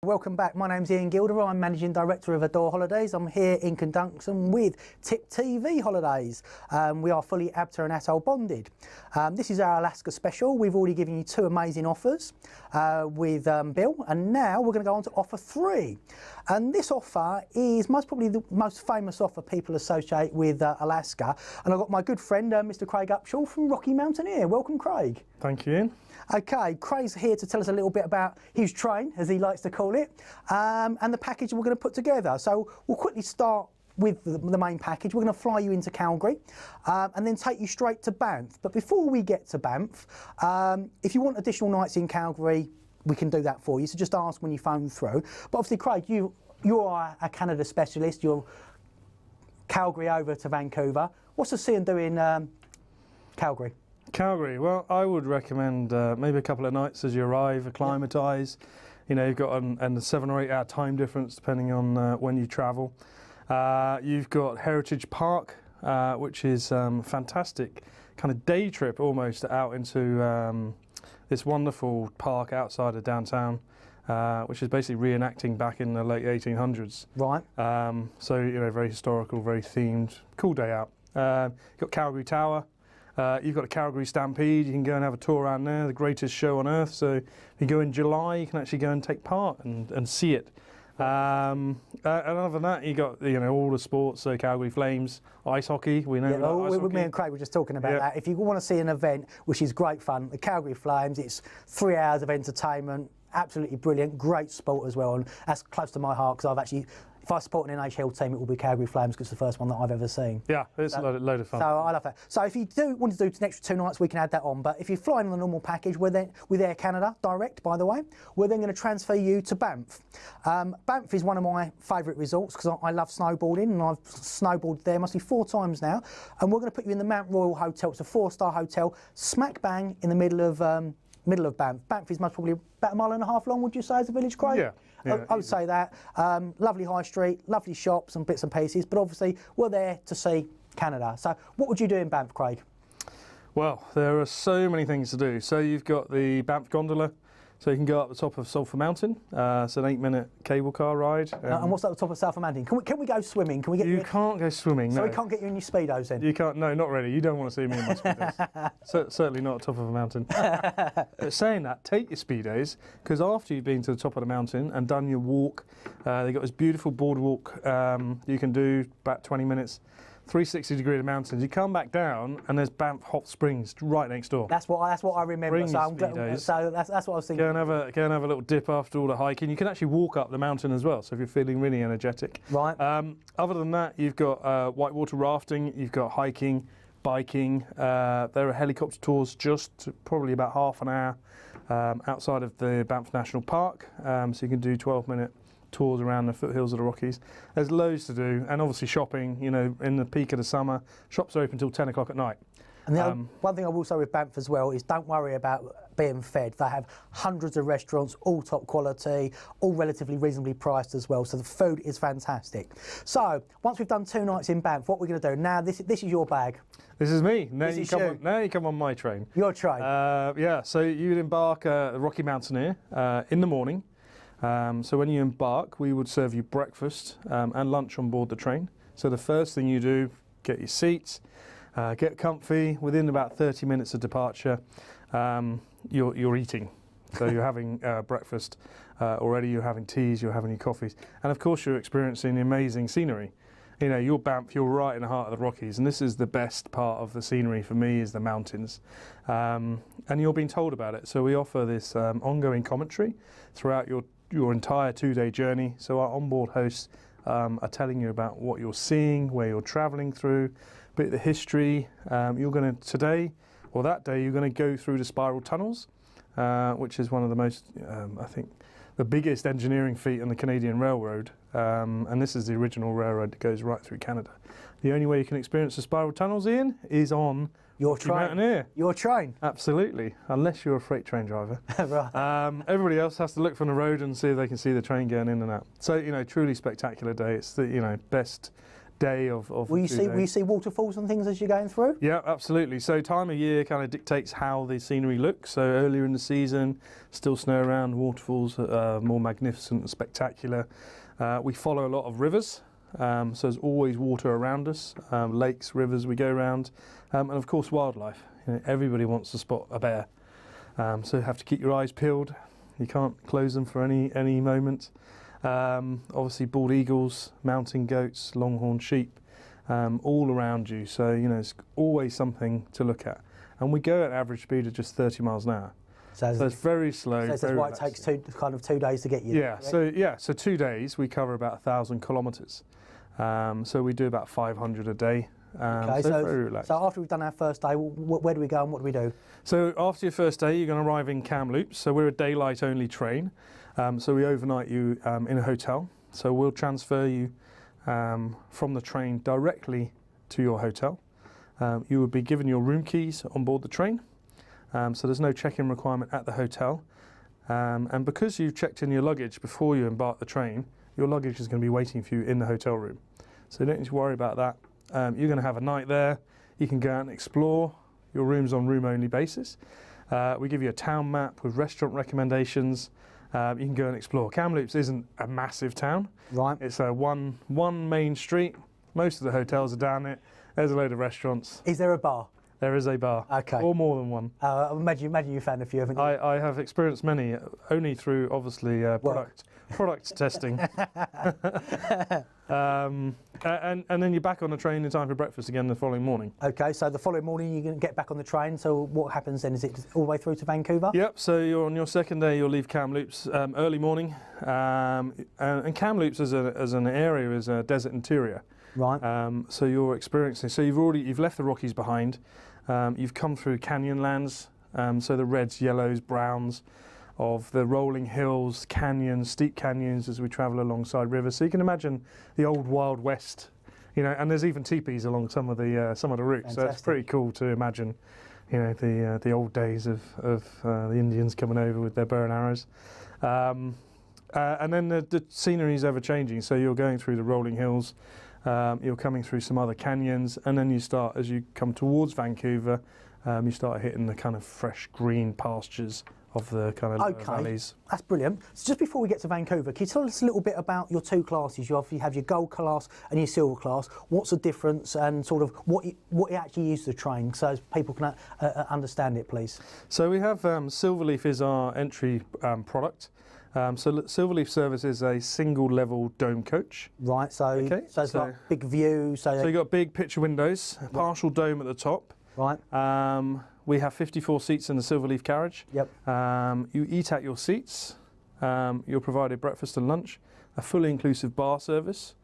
Welcome back. My name's Ian Gilder. I'm Managing Director of Adore Holidays. I'm here in conjunction with Channel.TV Holidays. We are fully ABTA and ATOL bonded. This is our Alaska special. We've already given you two amazing offers with Bill, and now we're going to go on to offer 3. And this offer is most probably the most famous offer people associate with Alaska. And I've got my good friend, Mr. Craig Upshall from Rocky Mountaineer. Welcome, Craig. Thank you, Ian. Okay, Craig's here to tell us a little bit about his train, as he likes to call it, and the package we're going to put together. So we'll quickly start with the main package. We're going to fly you into Calgary and then take you straight to Banff. But before we get to Banff, if you want additional nights in Calgary, we can do that for you. So just ask when you phone through. But obviously, Craig, you are a Canada specialist. You're Calgary over to Vancouver. What's the see and do in Calgary? Calgary, well, I would recommend maybe a couple of nights as you arrive, acclimatise. You know, you've got a 7 or 8 hour time difference depending on when you travel. You've got Heritage Park, which is fantastic kind of day trip almost out into this wonderful park outside of downtown, which is basically reenacting back in the late 1800s. Right. So, you know, very historical, very themed, cool day out. You've got Calgary Tower. You've got a Calgary Stampede. You can go and have a tour around there, the greatest show on earth. So if you go in July, you can actually go and take part and see it. And other than that, you got all the sports. So Calgary Flames, ice hockey. We know ice hockey. Me and Craig were just talking about that. If you want to see an event which is great fun, the Calgary Flames, it's 3 hours of entertainment. Absolutely brilliant, great sport as well, and that's close to my heart because I've actually. If I support an NHL team, it will be Calgary Flames because it's the first one that I've ever seen. Yeah, it's a load of fun. So I love that. So if you do want to do an extra 2 nights, we can add that on. But if you're flying on the normal package, with Air Canada direct, by the way, we're then going to transfer you to Banff. Banff is one of my favourite resorts because I love snowboarding, and I've snowboarded there must be 4 times now. And we're going to put you in the Mount Royal Hotel. It's a 4-star hotel, smack bang in the middle of Banff. Banff is most probably about 1.5 miles long, would you say, as a village, Craig? Yeah. I would say that. Lovely high street, lovely shops and bits and pieces, but obviously we're there to see Canada. So what would you do in Banff, Craig? Well, there are so many things to do. So you've got the Banff Gondola. So you can go up the top of Sulphur Mountain. It's an 8-minute cable car ride. And what's at the top of Sulphur Mountain? Can we go swimming? Can we get you can't go swimming, so no. we can't get you in your Speedos then? You can't, no, not really. You don't want to see me in my Speedos. Certainly not at the top of a mountain. But saying that, take your Speedos, because after you've been to the top of the mountain and done your walk, they've got this beautiful boardwalk you can do about 20 minutes. 360-degree of the mountains. You come back down, and there's Banff Hot Springs right next door. That's what I remember. Bring so that's what I was thinking. Go and have a little dip after all the hiking. You can actually walk up the mountain as well. So if you're feeling really energetic. Right. Other than that, you've got whitewater rafting. You've got hiking, biking. There are helicopter tours just probably about half an hour outside of the Banff National Park. So you can do 12-minute. Tours around the foothills of the Rockies. There's loads to do, and obviously shopping. You know, in the peak of the summer, shops are open until 10 o'clock at night. And the one thing I will say with Banff as well is don't worry about being fed. They have hundreds of restaurants, all top quality, all relatively reasonably priced as well. So the food is fantastic. So once we've done 2 nights in Banff, what we're going to do now? This is your bag. This is me. Now you come on my train. Your train. Yeah. So you'd embark the Rocky Mountaineer in the morning. So when you embark, we would serve you breakfast and lunch on board the train. So the first thing you do, get your seats, get comfy. Within about 30 minutes of departure, you're eating. So you're having breakfast already, you're having teas, you're having your coffees. And of course you're experiencing amazing scenery. You know, you're Banff, you're right in the heart of the Rockies, and this is the best part of the scenery for me is the mountains. And you're being told about it. So we offer this ongoing commentary throughout your entire 2-day journey. So our onboard hosts are telling you about what you're seeing, where you're travelling through, a bit of the history. You're going to today, or that day, you're going to go through the spiral tunnels, which is one of the most, I think, the biggest engineering feat in the Canadian Railroad. And this is the original railroad that goes right through Canada. The only way you can experience the spiral tunnels, Ian, is on your Rocky train. Mountaineer. Your train. Absolutely, unless you're a freight train driver. Right. Everybody else has to look from the road and see if they can see the train going in and out. So, you know, truly spectacular day. It's the, best day of Will you see waterfalls and things as you're going through? Yeah, absolutely. So time of year kind of dictates how the scenery looks. So earlier in the season, still snow around, waterfalls more magnificent and spectacular. We follow a lot of rivers, so there's always water around us, lakes, rivers we go around, and of course wildlife. You know, everybody wants to spot a bear, so you have to keep your eyes peeled. You can't close them for any moment. Obviously bald eagles, mountain goats, longhorn sheep, all around you. So, you know, it's always something to look at. And we go at average speed of just 30 miles an hour. So it's very slow. So that's why it takes 2 days to get you. Yeah, so 2 days we cover about 1,000 kilometres. So we do about 500 a day. Okay, so very relaxed. So after we've done our first day, where do we go and what do we do? So after your first day, you're going to arrive in Kamloops. So we're a daylight only train. So we overnight you in a hotel. So we'll transfer you from the train directly to your hotel. You will be given your room keys on board the train. So there's no check-in requirement at the hotel. And because you've checked in your luggage before you embark the train, your luggage is going to be waiting for you in the hotel room. So you don't need to worry about that. You're going to have a night there. You can go out and explore. Your room's on room-only basis. We give you a town map with restaurant recommendations. You can go and explore. Kamloops isn't a massive town. Right. It's a one main street. Most of the hotels are down it. There's a load of restaurants. Is there a bar? There is a bar. Okay. Or more than one. Imagine you found a few, haven't you? I have experienced many, only through obviously product testing. And then you're back on the train in time for breakfast again the following morning. Okay, so the following morning you're going to get back on the train. So what happens then? Is it all the way through to Vancouver? Yep. So you're on your second day. You'll leave Kamloops early morning, and Kamloops as an area is a desert interior. Right. So you're experiencing. So you've left the Rockies behind. You've come through canyon lands. So the reds, yellows, browns of the rolling hills, canyons, steep canyons as we travel alongside rivers. So you can imagine the old Wild West, you know, and there's even teepees along some of the routes. Fantastic. So it's pretty cool to imagine, you know, the old days of the Indians coming over with their bow and arrows. And then the scenery is ever changing. So you're going through the rolling hills, you're coming through some other canyons, and then you start, as you come towards Vancouver, you start hitting the kind of fresh green pastures of the kind of lower valleys. That's brilliant. So just before we get to Vancouver, can you tell us a little bit about your two classes? You have your gold class and your silver class. What's the difference and sort of what you actually use to train, so as people can understand it, please? So we have Silverleaf is our entry product. So Silverleaf Service is a single level dome coach. Right, so it's got big view. So you've got big picture windows, partial dome at the top. Right. We have 54 seats in the Silverleaf carriage. Yep. You eat at your seats. You're provided breakfast and lunch, a fully inclusive bar service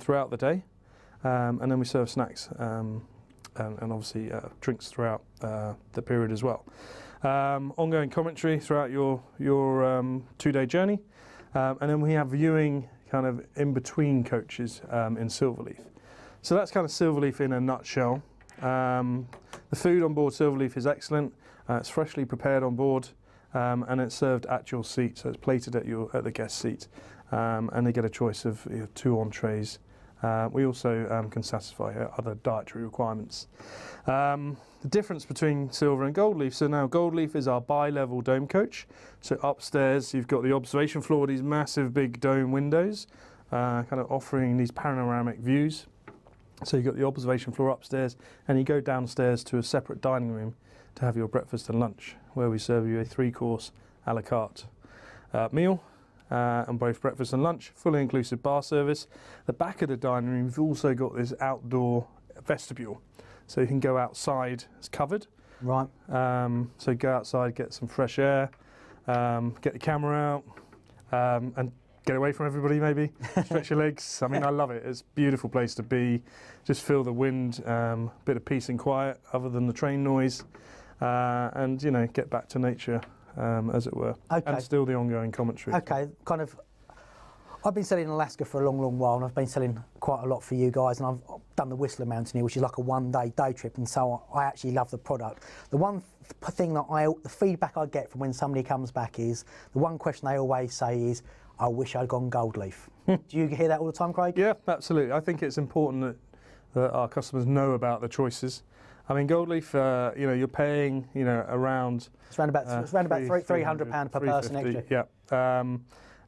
throughout the day, and then we serve snacks and obviously drinks throughout the period as well. Ongoing commentary throughout your 2-day journey, and then we have viewing kind of in between coaches in Silverleaf. So that's kind of Silverleaf in a nutshell. The food on board Silverleaf is excellent. It's freshly prepared on board, and it's served at your seat. So it's plated at the guest seat, and they get a choice of 2 entrees. We also can satisfy other dietary requirements. The difference between Silver and Gold Leaf. So now Gold Leaf is our bi-level dome coach. So upstairs you've got the observation floor, these massive big dome windows, kind of offering these panoramic views. So you've got the observation floor upstairs, and you go downstairs to a separate dining room to have your breakfast and lunch, where we serve you a 3-course a la carte meal, and both breakfast and lunch, fully inclusive bar service. The back of the dining room, we've also got this outdoor vestibule, so you can go outside. It's covered. Right. So go outside, get some fresh air, get the camera out, and get away from everybody maybe, stretch your legs. I mean, I love it. It's a beautiful place to be. Just feel the wind, bit of peace and quiet other than the train noise, and, you know, get back to nature, as it were. Okay. And still the ongoing commentary. Okay, kind of, I've been selling in Alaska for a long, long while, and I've been selling quite a lot for you guys, and I've done the Whistler Mountaineer, which is like a 1-day day trip, and so I actually love the product. The one thing that the feedback I get from when somebody comes back is, the one question they always say is, I wish I'd gone gold leaf. Do you hear that all the time, Craig? Yeah, absolutely. I think it's important that our customers know about the choices. I mean, gold leaf, you're paying, around... It's around about £300 per person extra. Yeah.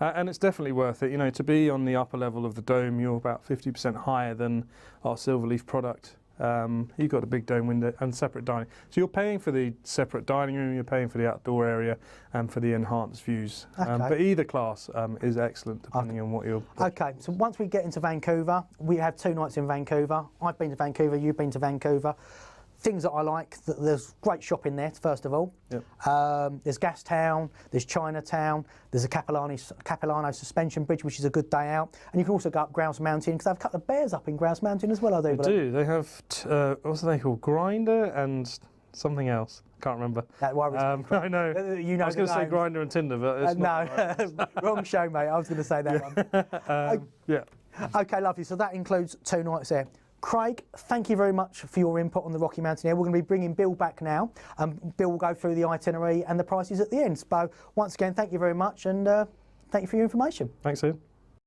And it's definitely worth it. To be on the upper level of the dome, you're about 50% higher than our Silverleaf product. You've got a big dome window and separate dining. So you're paying for the separate dining room, you're paying for the outdoor area and for the enhanced views. Okay. But either class is excellent depending on what you're... Okay, so once we get into Vancouver, we have 2 nights in Vancouver. I've been to Vancouver, you've been to Vancouver. Things that I like, there's great shopping there, first of all. Yep. There's Gastown, there's Chinatown, there's a Capilano suspension bridge, which is a good day out. And you can also go up Grouse Mountain, because they have a couple of bears up in Grouse Mountain as well, I do. They do. They have, what's they called? Grinder and something else. Can't remember. That worries me. I know. You know I was going to say Grinder and Tinder, but it's not no, right. wrong show, mate. I was going to say that one. Yeah. Okay, lovely. So that includes 2 nights there. Craig, thank you very much for your input on the Rocky Mountaineer. We're going to be bringing Bill back now. Bill will go through the itinerary and the prices at the end. So once again, thank you very much, and thank you for your information. Thanks, Ian.